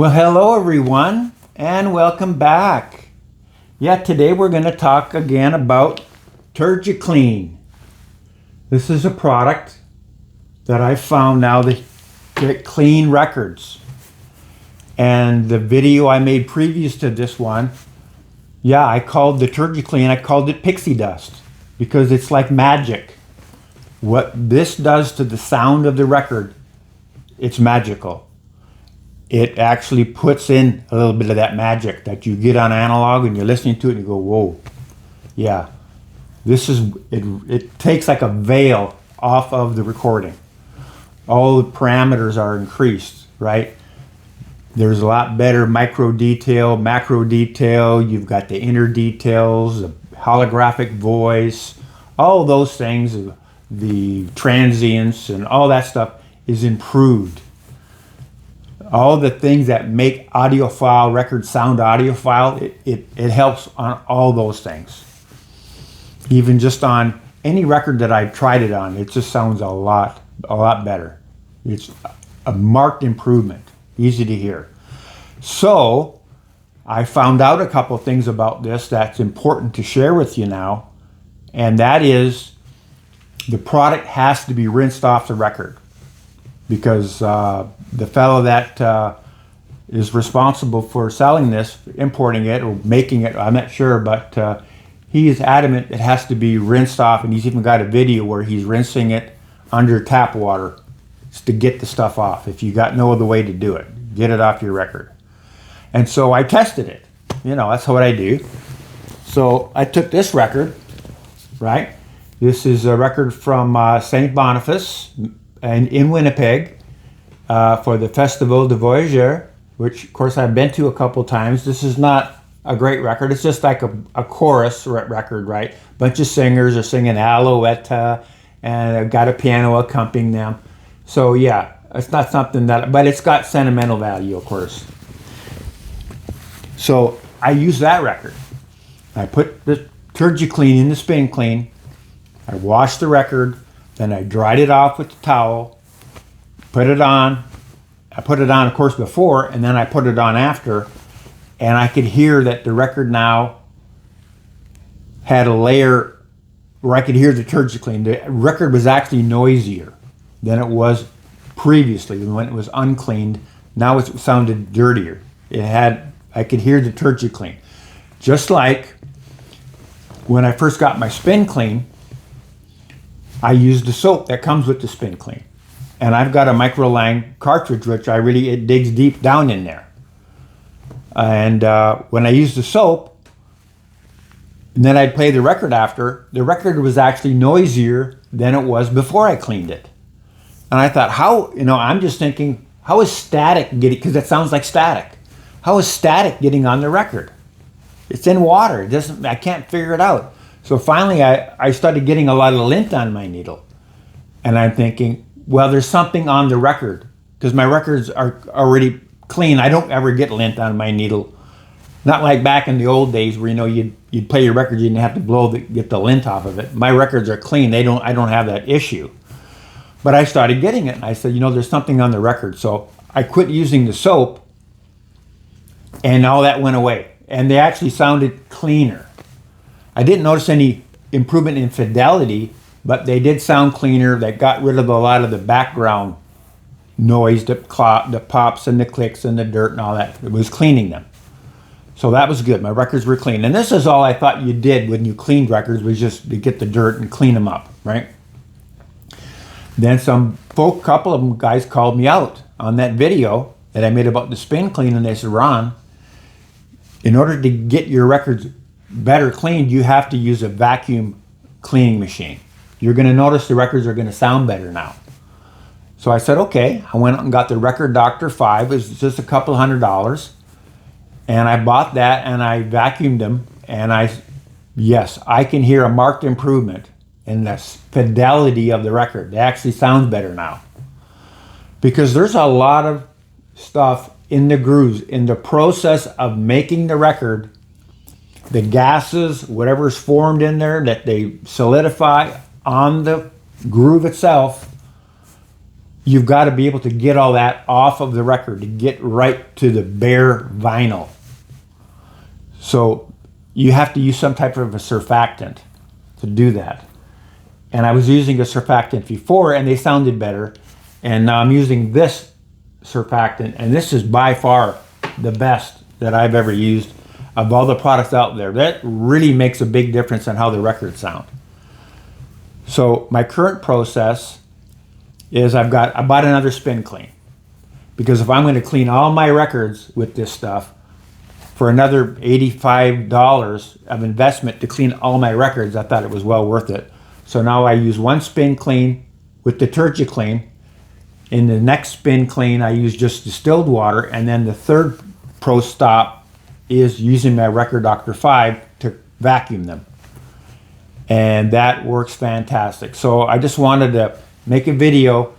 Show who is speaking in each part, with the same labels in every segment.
Speaker 1: Well, hello everyone, and welcome back. Yeah, today we're going to talk again about TERGIKLEEN. This is a product that I found now that clean records. And the video I made previous to this one, yeah, I called the TERGIKLEEN, I called it pixie dust because it's like magic. What this does to the sound of the record, it's magical. It actually puts in a little bit of that magic that you get on analog and you're listening to it and you go, whoa, yeah. It takes like a veil off of the recording. All the parameters are increased, right? There's a lot better micro detail, macro detail. You've got the inner details, the holographic voice, all those things, the transients and all that stuff is improved. All the things that make audiophile records sound audiophile, it helps on all those things. Even just on any record that I've tried it on, it just sounds a lot better. It's a marked improvement, easy to hear. So I found out a couple things about this that's important to share with you now, and that is the product has to be rinsed off the record, because the fellow that is responsible for selling this, importing it or making it, I'm not sure, but he is adamant it has to be rinsed off, and he's even got a video where he's rinsing it under tap water to get the stuff off. If you got no other way to do it, get it off your record. And so I tested it. You know, that's what I do. So I took this record, right? This is a record from St. Boniface and in Winnipeg for the Festival de Voyageurs, which of course I've been to a couple times. This is not a great record. It's just like a chorus record, right? Bunch of singers are singing Alouette, and I've got a piano accompanying them. So yeah, it's not something that, but it's got sentimental value, of course. So I use that record. I put the TERGIKLEEN in the spin clean. I washed the record, then I dried it off with the towel, put it on. I put it on, of course, before, and then I put it on after, and I could hear that the record now had a layer where I could hear the TERGIKLEEN. The record was actually noisier than it was previously when it was uncleaned. Now it sounded dirtier. I could hear the TERGIKLEEN. Just like when I first got my spin clean, I used the soap that comes with the spin clean. And I've got a microlang cartridge, which it digs deep down in there. And when I used the soap, and then I'd play the record after, the record was actually noisier than it was before I cleaned it. And I thought, I'm just thinking, how is static getting, because it sounds like static. How is static getting on the record? It's in water. I can't figure it out. So finally I started getting a lot of lint on my needle. And I'm thinking, well, there's something on the record, because my records are already clean. I don't ever get lint on my needle. Not like back in the old days where you'd play your record, you didn't have to get the lint off of it. My records are clean. I don't have that issue. But I started getting it, and I said, there's something on the record. So I quit using the soap, and all that went away. And they actually sounded cleaner. I didn't notice any improvement in fidelity, but they did sound cleaner. They got rid of a lot of the background noise, the pops and the clicks and the dirt and all that. It was cleaning them. So that was good. My records were clean. And this is all I thought you did when you cleaned records, was just to get the dirt and clean them up, right? Then couple of them guys called me out on that video that I made about the spin clean, and they said, Ron, in order to get your records better cleaned, you have to use a vacuum cleaning machine. You're going to notice the records are going to sound better now. So I said, okay. I went out and got the Record Doctor 5. It was just a couple $100. And I bought that and I vacuumed them. And yes, I can hear a marked improvement in the fidelity of the record. It actually sounds better now. Because there's a lot of stuff in the grooves, in the process of making the record, the gases, whatever's formed in there, that they solidify on the groove itself. you've got to be able to get all that off of the record to get right to the bare vinyl. So you have to use some type of a surfactant to do that. And I was using a surfactant before and they sounded better. And now I'm using this surfactant, and this is by far the best that I've ever used of all the products out there. That really makes a big difference on how the records sound. So my current process is I bought another spin clean, because if I'm going to clean all my records with this stuff for another $85 of investment to clean all my records, I thought it was well worth it. So now I use one spin clean with the TERGIKLEEN. In the next spin clean, I use just distilled water, and then the third pro stop is using my Record Doctor 5 to vacuum them. And that works fantastic. So I just wanted to make a video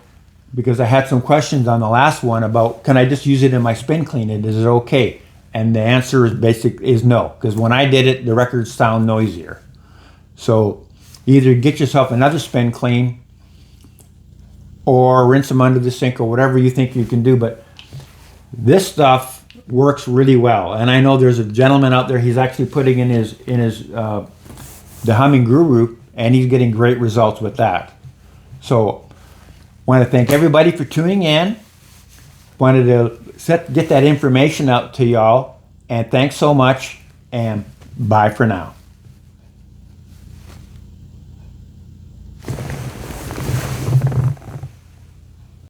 Speaker 1: because I had some questions on the last one about, can I just use it in my spin clean and is it okay? And the answer is no, because when I did it, the records sound noisier. So either get yourself another spin clean or rinse them under the sink or whatever you think you can do. But this stuff works really well. And I know there's a gentleman out there, he's actually putting in his the Humming Guru, and he's getting great results with that. So I want to thank everybody for tuning in. Wanted to get that information out to y'all. And thanks so much, and bye for now.